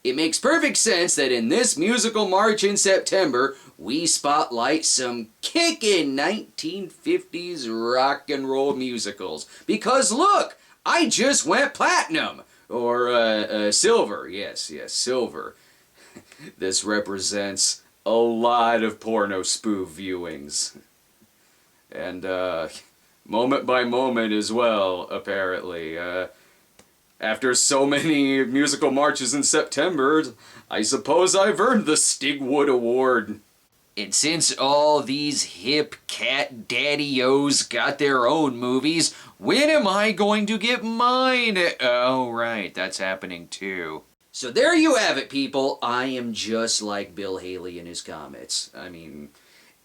it makes perfect sense that in this musical march in September, we spotlight some kickin' 1950s rock and roll musicals. Because look, I just went platinum! Or, silver. Yes, silver. This represents a lot of porno spoof viewings. And, moment by moment as well, apparently. After so many musical marches in September, I suppose I've earned the Stigwood Award. And since all these hip cat daddy-os got their own movies, when am I going to get mine? Oh, right, that's happening too. So there you have it, people. I am just like Bill Haley in his Comets. I mean,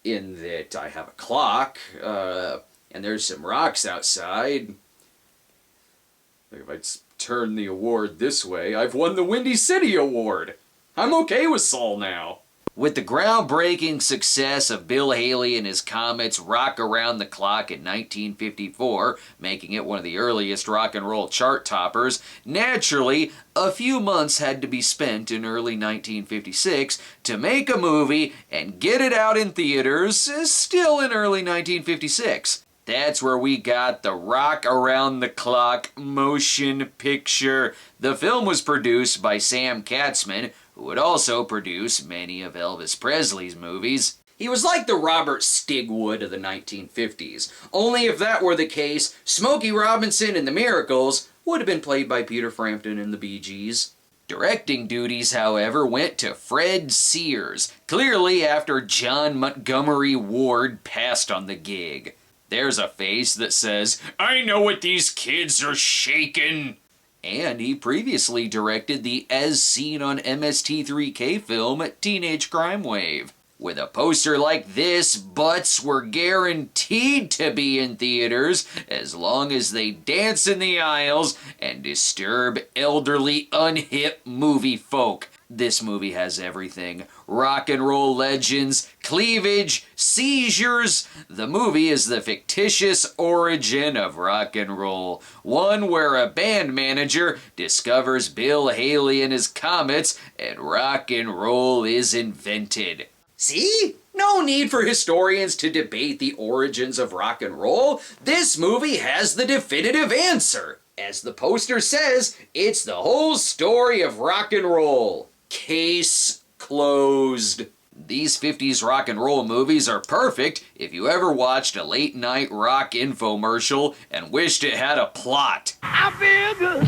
in that I have a clock, and there's some rocks outside. If I turn the award this way, I've won the Windy City Award. I'm okay with Saul now. With the groundbreaking success of Bill Haley and his Comets' Rock Around the Clock in 1954, making it one of the earliest rock and roll chart toppers, naturally, a few months had to be spent in early 1956 to make a movie and get it out in theaters, still in early 1956. That's where we got the Rock Around the Clock motion picture. The film was produced by Sam Katzman, who would also produce many of Elvis Presley's movies. He was like the Robert Stigwood of the 1950s. Only if that were the case, Smokey Robinson and the Miracles would have been played by Peter Frampton and the Bee Gees. Directing duties, however, went to Fred Sears, clearly after John Montgomery Ward passed on the gig. There's a face that says, "I know what these kids are shaking." And he previously directed the as seen on MST3K film Teenage Crime Wave. With a poster like this, butts were guaranteed to be in theaters as long as they dance in the aisles and disturb elderly, unhip movie folk. This movie has everything. Rock and roll legends, cleavage, seizures. The movie is the fictitious origin of rock and roll. One where a band manager discovers Bill Haley and his Comets and rock and roll is invented. See? No need for historians to debate the origins of rock and roll. This movie has the definitive answer. As the poster says, it's the whole story of rock and roll. Case closed. These 50s rock and roll movies are perfect if you ever watched a late night rock infomercial and wished it had a plot. I feel good.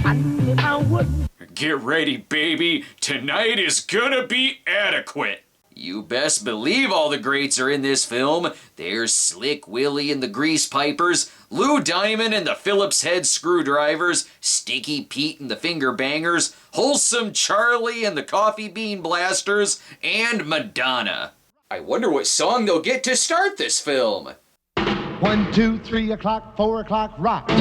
I knew I would. Get ready, baby. Tonight is gonna be adequate. You best believe all the greats are in this film. There's Slick Willie and the Grease Pipers, Lou Diamond and the Phillips Head Screwdrivers, Sticky Pete and the Finger Bangers, Wholesome Charlie and the Coffee Bean Blasters, and Madonna. I wonder what song they'll get to start this film. 1, 2, 3 o'clock, 4 o'clock, rock.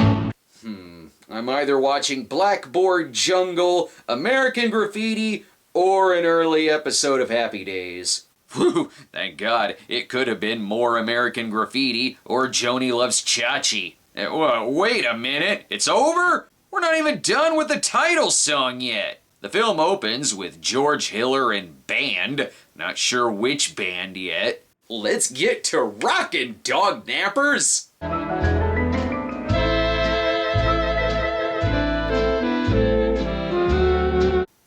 I'm either watching Blackboard Jungle, American Graffiti, or an early episode of Happy Days. Whew, thank God, it could have been more American Graffiti or Joni Loves Chachi. Wait a minute, it's over? We're not even done with the title song yet. The film opens with George Hiller and band, not sure which band yet. Let's get to rockin', dog nappers!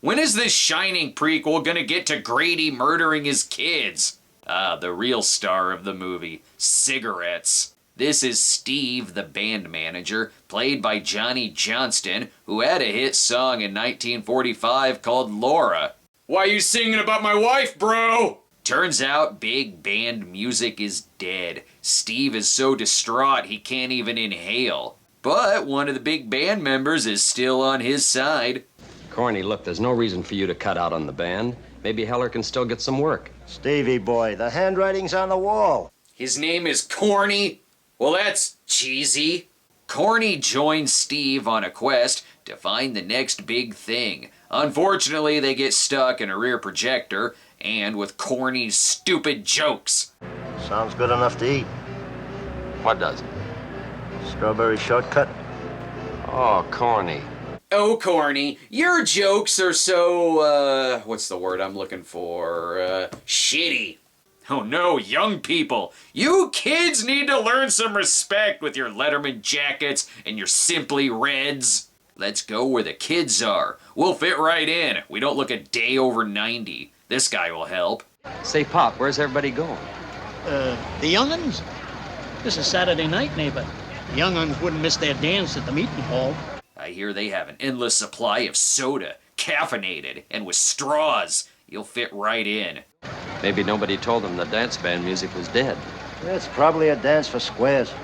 When is this Shining prequel gonna get to Grady murdering his kids? The real star of the movie, cigarettes. This is Steve, the band manager, played by Johnny Johnston, who had a hit song in 1945 called Laura. Why you singing about my wife, bro? Turns out big band music is dead. Steve is so distraught he can't even inhale. But one of the big band members is still on his side. Corny, look, there's no reason for you to cut out on the band. Maybe Heller can still get some work. Stevie boy, the handwriting's on the wall. His name is Corny? Well, that's cheesy. Corny joins Steve on a quest to find the next big thing. Unfortunately, they get stuck in a rear projector, and with Corny's stupid jokes. Sounds good enough to eat. What does? Strawberry shortcut. Oh, Corny. Oh, Corny, your jokes are so, what's the word I'm looking for? Shitty. Oh no, young people, you kids need to learn some respect with your Letterman jackets and your Simply Reds. Let's go where the kids are. We'll fit right in. We don't look a day over 90. This guy will help. Say, Pop, where's everybody going? The young'uns? This is Saturday night, neighbor. The young'uns wouldn't miss their dance at the meeting hall. I hear they have an endless supply of soda, caffeinated, and with straws. You'll fit right in. Maybe nobody told them the dance band music was dead. It's probably a dance for squares.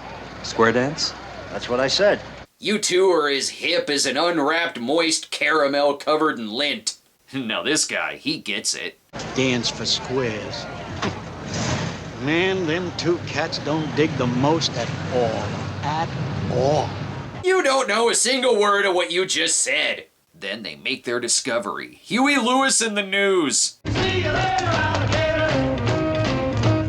Square dance? That's what I said. You two are as hip as an unwrapped moist caramel covered in lint. Now this guy, he gets it. Dance for squares. Man, them two cats don't dig the most at all. At all. You don't know a single word of what you just said. Then they make their discovery. Huey Lewis in the news. See you later, alligator.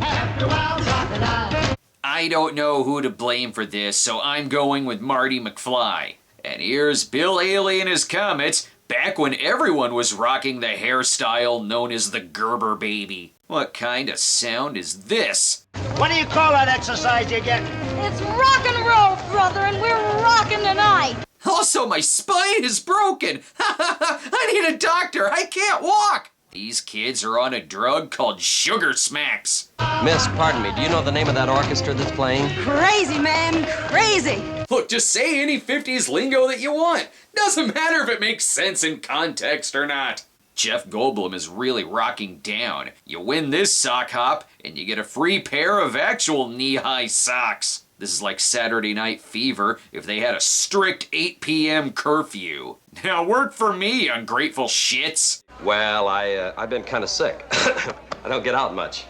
After a while, crocodile. I don't know who to blame for this, so I'm going with Marty McFly. And here's Bill Haley and his Comets, back when everyone was rocking the hairstyle known as the Gerber baby. What kind of sound is this? What do you call that exercise you get? It's rock and roll, brother, and we're rocking tonight. Also, my spine is broken. I need a doctor. I can't walk. These kids are on a drug called Sugar Smacks. Miss, pardon me, do you know the name of that orchestra that's playing? Crazy, man, crazy. Look, just say any 50s lingo that you want. Doesn't matter if it makes sense in context or not. Jeff Goldblum is really rocking down. You win this sock hop, and you get a free pair of actual knee-high socks. This is like Saturday Night Fever if they had a strict 8 p.m. curfew. Now work for me, ungrateful shits. Well, I've been kind of sick. I don't get out much.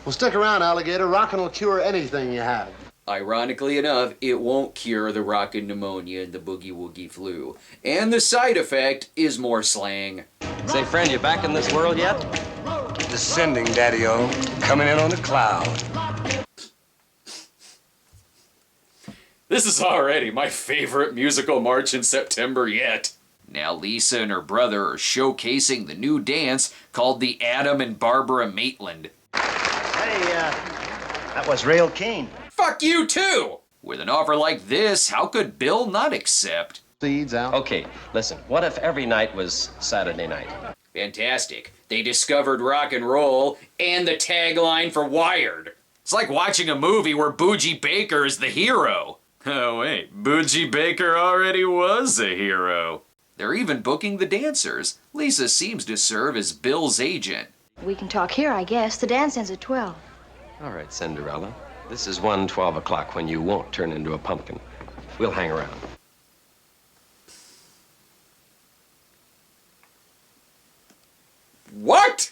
Well, stick around, alligator. Rockin' will cure anything you have. Ironically enough, it won't cure the rockin' pneumonia and the boogie-woogie flu. And the side effect is more slang. Say, friend, you back in this world yet? Descending, Daddy-O. Coming in on the cloud. This is already my favorite musical march in September yet. Now Lisa and her brother are showcasing the new dance called the Adam and Barbara Maitland. Hey, that was real keen. Fuck you too! With an offer like this, how could Bill not accept? Seeds out. Okay, listen, what if every night was Saturday night? Fantastic. They discovered rock and roll and the tagline for Wired. It's like watching a movie where Boogie Baker is the hero. Oh wait, Boogie Baker already was a hero. They're even booking the dancers. Lisa seems to serve as Bill's agent. We can talk here, I guess. The dance ends at 12. All right, Cinderella. This is 12 o'clock when you won't turn into a pumpkin. We'll hang around. What?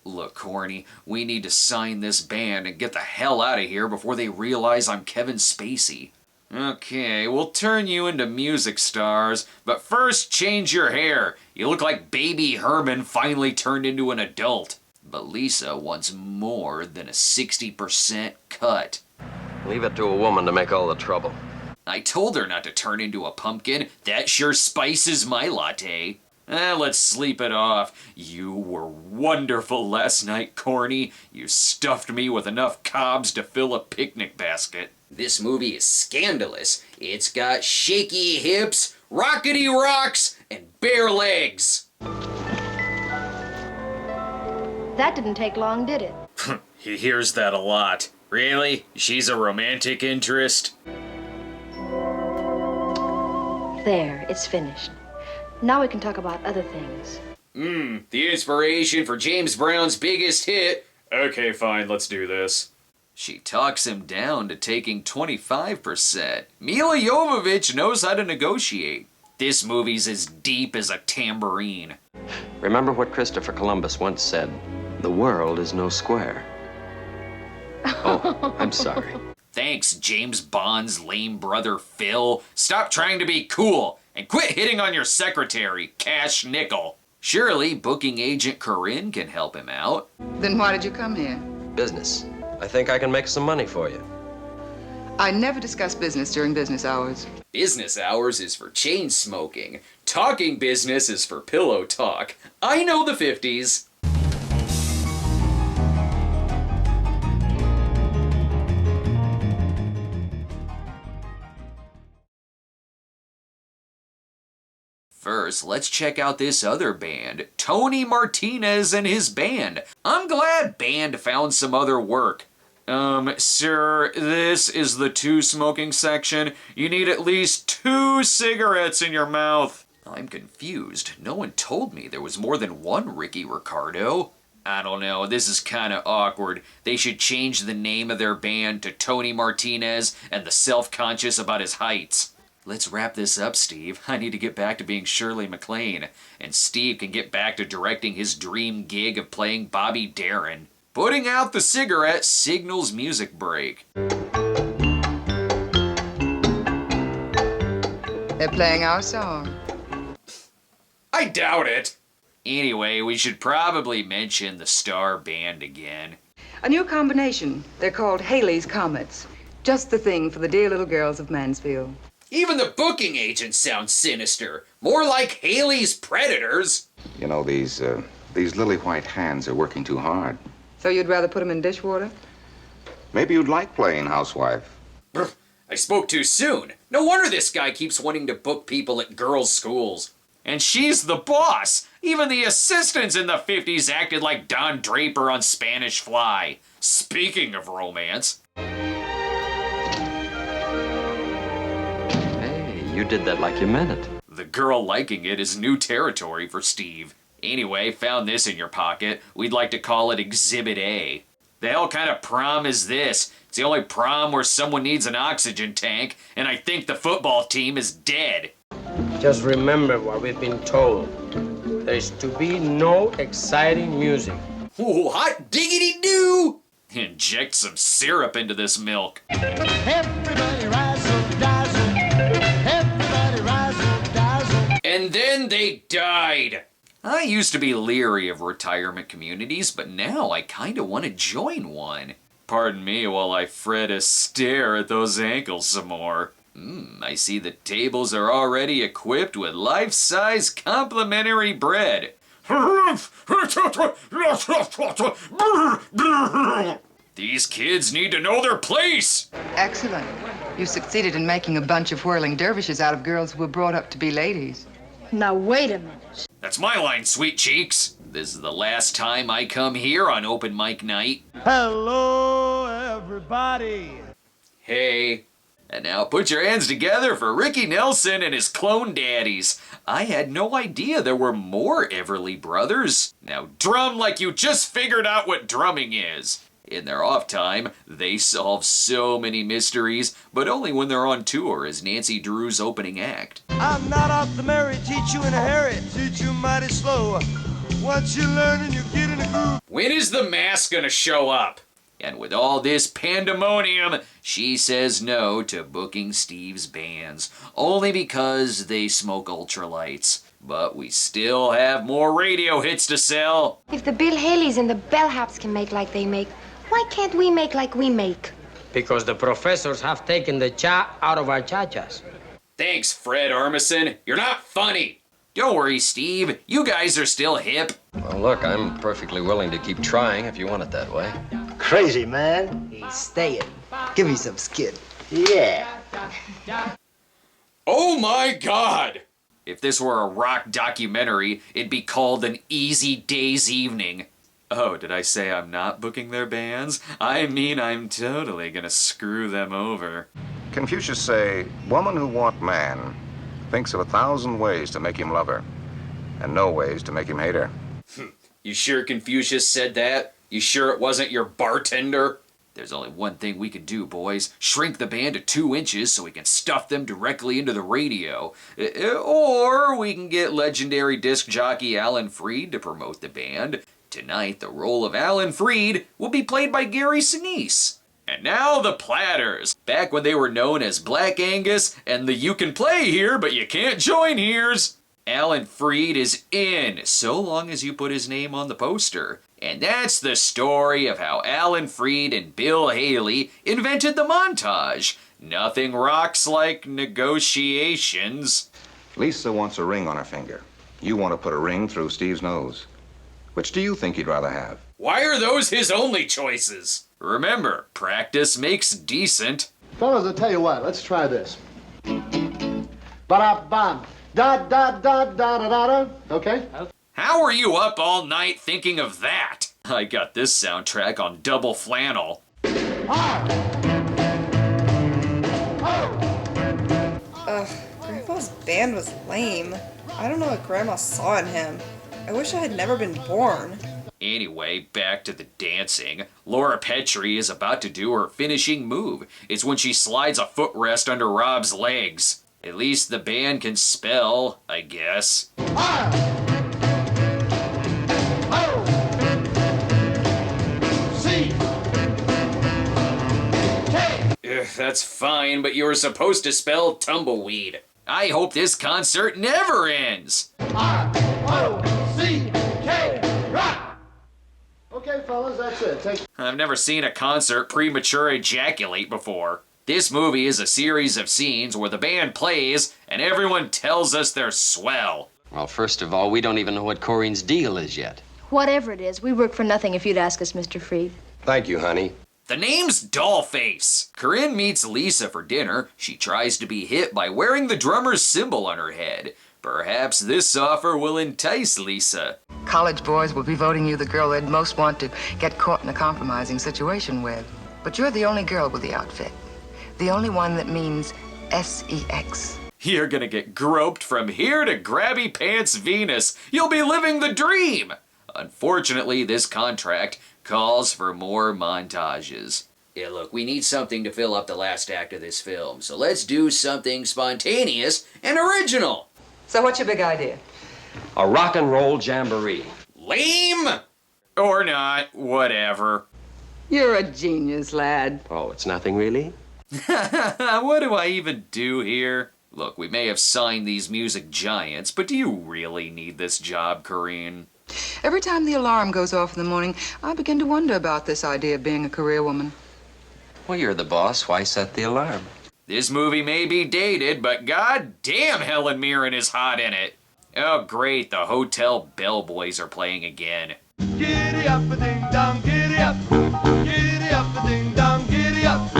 Look, Corny, we need to sign this band and get the hell out of here before they realize I'm Kevin Spacey. Okay, we'll turn you into music stars, but first change your hair. You look like Baby Herman finally turned into an adult. But Lisa wants more than a 60% cut. Leave it to a woman to make all the trouble. I told her not to turn into a pumpkin. That sure spices my latte. Let's sleep it off. You were wonderful last night, Corny. You stuffed me with enough cobs to fill a picnic basket. This movie is scandalous. It's got shaky hips, rockety rocks, and bare legs. That didn't take long, did it? He hears that a lot. Really? She's a romantic interest? There, it's finished. Now we can talk about other things. The inspiration for James Brown's biggest hit. Okay, fine, let's do this. She talks him down to taking 25%. Mila Jovovich knows how to negotiate. This movie's as deep as a tambourine. Remember what Christopher Columbus once said, "The world is no square." Oh, I'm sorry. Thanks, James Bond's lame brother Phil. Stop trying to be cool and quit hitting on your secretary, Cash Nickel. Surely booking agent Corinne can help him out. Then why did you come here? Business. I think I can make some money for you. I never discuss business during business hours. Business hours is for chain smoking. Talking business is for pillow talk. I know the 50s. First, let's check out this other band, Tony Martinez and his band. I'm glad band found some other work. Sir, this is the 2 smoking section. You need at least 2 cigarettes in your mouth. I'm confused. No one told me there was more than one Ricky Ricardo. I don't know, this is kinda awkward. They should change the name of their band to Tony Martinez and the Self-Conscious About His Heights. Let's wrap this up, Steve. I need to get back to being Shirley MacLaine, and Steve can get back to directing his dream gig of playing Bobby Darin. Putting out the cigarette signals music break. They're playing our song. I doubt it. Anyway, we should probably mention the star band again. A new combination. They're called Haley's Comets. Just the thing for the dear little girls of Mansfield. Even the booking agent sounds sinister. More like Haley's Predators. You know, these lily white hands are working too hard. So you'd rather put them in dishwater? Maybe you'd like playing housewife. I spoke too soon. No wonder this guy keeps wanting to book people at girls' schools. And she's the boss. Even the assistants in the 50s acted like Don Draper on Spanish Fly. Speaking of romance. Hey, you did that like you meant it. The girl liking it is new territory for Steve. Anyway, found this in your pocket. We'd like to call it Exhibit A. The hell kind of prom is this? It's the only prom where someone needs an oxygen tank, and I think the football team is dead. Just remember what we've been told. There's to be no exciting music. Ooh, hot diggity-doo! Inject some syrup into this milk. Everybody razzle dazzle. Everybody razzle dazzle. And then they died. I used to be leery of retirement communities, but now I kinda want to join one. Pardon me while I fret a stare at those ankles some more. I see the tables are already equipped with life-size complimentary bread. These kids need to know their place! Excellent. You succeeded in making a bunch of whirling dervishes out of girls who were brought up to be ladies. Now, wait a minute. That's my line, sweet cheeks. This is the last time I come here on open mic night. Hello, everybody. Hey. And now put your hands together for Ricky Nelson and his clone daddies. I had no idea there were more Everly brothers. Now drum like you just figured out what drumming is. In their off time, they solve so many mysteries, but only when they're on tour as Nancy Drew's opening act. I'm not off the marry, teach you in a hurry, teach you mighty slow. Once you learn and you get in a groove. When is the mask gonna show up? And with all this pandemonium, she says no to booking Steve's bands, only because they smoke ultralights. But we still have more radio hits to sell. If the Bill Haleys and the bellhops can make like they make, why can't we make like we make? Because the professors have taken the cha out of our cha-chas. Thanks, Fred Armisen. You're not funny. Don't worry, Steve. You guys are still hip. Well, look, I'm perfectly willing to keep trying if you want it that way. Crazy, man. He's staying. Give me some skid. Yeah. Oh my God! If this were a rock documentary, it'd be called An Easy Day's Evening. Oh, did I say I'm not booking their bands? I mean, I'm totally gonna screw them over. Confucius say, woman who want man thinks of 1,000 ways to make him love her, and no ways to make him hate her. You sure Confucius said that? You sure it wasn't your bartender? There's only one thing we can do, boys. Shrink the band to 2 inches so we can stuff them directly into the radio. Or we can get legendary disc jockey Alan Freed to promote the band. Tonight, the role of Alan Freed will be played by Gary Sinise. And now the Platters, back when they were known as Black Angus and the You Can Play Here But You Can't Join Here's. Alan Freed is in, so long as you put his name on the poster. And that's the story of how Alan Freed and Bill Haley invented the montage. Nothing rocks like negotiations. Lisa wants a ring on her finger. You want to put a ring through Steve's nose. Which do you think he'd rather have? Why are those his only choices? Remember, practice makes decent. Fellas, I'll tell you what, let's try this. Ba-da-bum. Da-da-da-da-da-da-da. Okay? How are you up all night thinking of that? I got this soundtrack on double flannel. Grandpa's band was lame. I don't know what Grandma saw in him. I wish I had never been born. Anyway, back to the dancing. Laura Petrie is about to do her finishing move. It's when she slides a footrest under Rob's legs. At least the band can spell, I guess. Ugh, that's fine, but you were supposed to spell tumbleweed. I hope this concert never ends. R-O-C-K, rock! Okay, fellas, that's it. I've never seen a concert premature ejaculate before. This movie is a series of scenes where the band plays and everyone tells us they're swell. Well, first of all, we don't even know what Corinne's deal is yet. Whatever it is, we work for nothing if you'd ask us, Mr. Freed. Thank you, honey. The name's Dollface. Corinne meets Lisa for dinner. She tries to be hit by wearing the drummer's symbol on her head. Perhaps this offer will entice Lisa. College boys will be voting you the girl they'd most want to get caught in a compromising situation with. But you're the only girl with the outfit. The only one that means S-E-X. You're gonna get groped from here to Grabby Pants Venus. You'll be living the dream! Unfortunately, this contract calls for more montages. Yeah, look, we need something to fill up the last act of this film, so let's do something spontaneous and original. So what's your big idea? A rock and roll jamboree. Lame? Or not, whatever. You're a genius, lad. Oh, it's nothing really? What do I even do here? Look, we may have signed these music giants, but do you really need this job, Corinne? Every time the alarm goes off in the morning, I begin to wonder about this idea of being a career woman. Well, you're the boss. Why set the alarm? This movie may be dated, but goddamn Helen Mirren is hot in it. Oh great, the Hotel Bellboys are playing again. Giddy up a ding dong, giddy up. Giddy up a ding dong, giddy up.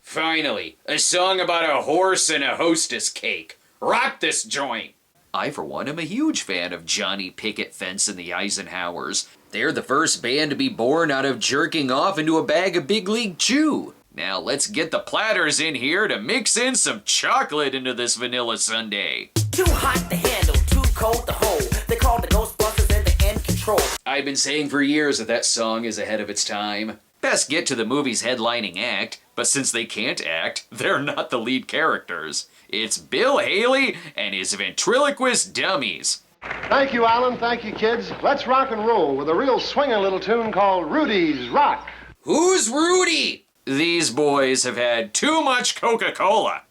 Finally, a song about a horse and a hostess cake. Rock this joint! I, for one, am a huge fan of Johnny Picket Fence and the Eisenhowers. They're the first band to be born out of jerking off into a bag of Big League Chew. Now let's get the Platters in here to mix in some chocolate into this vanilla sundae. Too hot to handle, too cold to hold. They call the Ghostbusters and the end control. I've been saying for years that song is ahead of its time. Best get to the movie's headlining act, but since they can't act, they're not the lead characters. It's Bill Haley and his ventriloquist dummies. Thank you, Alan. Thank you, kids. Let's rock and roll with a real swinger little tune called Rudy's Rock. Who's Rudy? These boys have had too much Coca-Cola.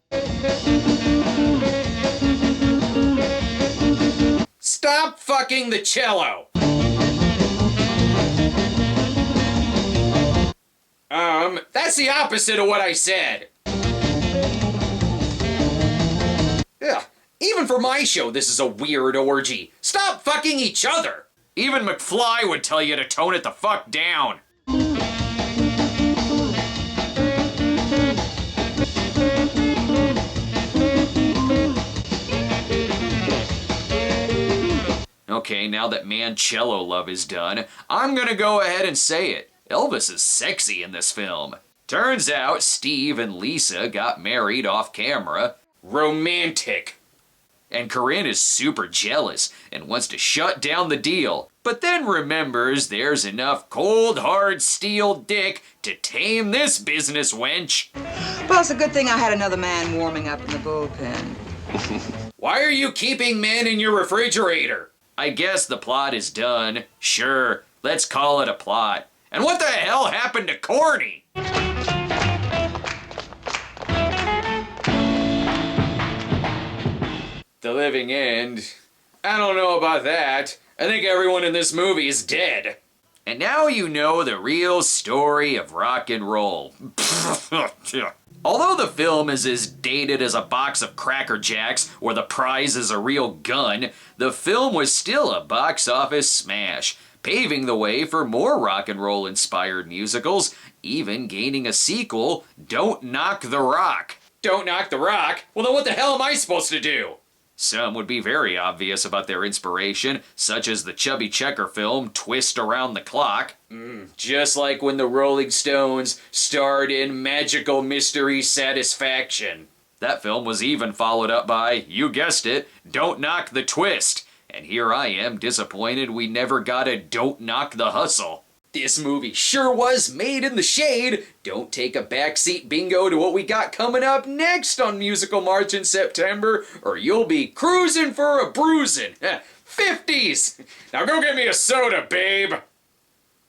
Stop fucking the cello. That's the opposite of what I said. Ugh, even for my show, this is a weird orgy. Stop fucking each other. Even McFly would tell you to tone it the fuck down. Okay, now that man-cello love is done, I'm gonna go ahead and say it. Elvis is sexy in this film. Turns out Steve and Lisa got married off camera. Romantic. And Corinne is super jealous and wants to shut down the deal, but then remembers there's enough cold, hard steel dick to tame this business wench. Well, it's a good thing I had another man warming up in the bullpen. Why are you keeping men in your refrigerator? I guess the plot is done. Sure, let's call it a plot. And what the hell happened to Corny? The living end. I don't know about that. I think everyone in this movie is dead. And now you know the real story of rock and roll. Although the film is as dated as a box of Cracker Jacks or the prize is a real gun, the film was still a box office smash, paving the way for more rock and roll inspired musicals, even gaining a sequel, Don't Knock the Rock. Don't knock the rock? Well, then what the hell am I supposed to do? Some would be very obvious about their inspiration, such as the Chubby Checker film Twist Around the Clock. Just like when the Rolling Stones starred in Magical Mystery Satisfaction. That film was even followed up by, you guessed it, Don't Knock the Twist. And here I am disappointed we never got a Don't Knock the Hustle. This movie sure was made in the shade. Don't take a backseat bingo to what we got coming up next on Musical March in September, or you'll be cruising for a bruising. 50s! Now go get me a soda, babe!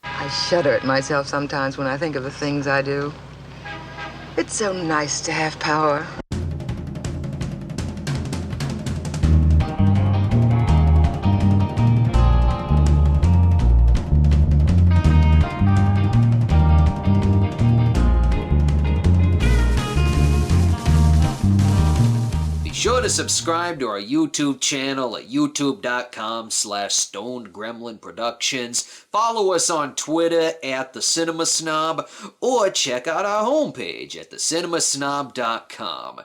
I shudder at myself sometimes when I think of the things I do. It's so nice to have power. Be sure to subscribe to our YouTube channel at youtube.com/stonedgremlinproductions. Follow us on Twitter at the Cinema Snob, or check out our homepage at thecinemasnob.com.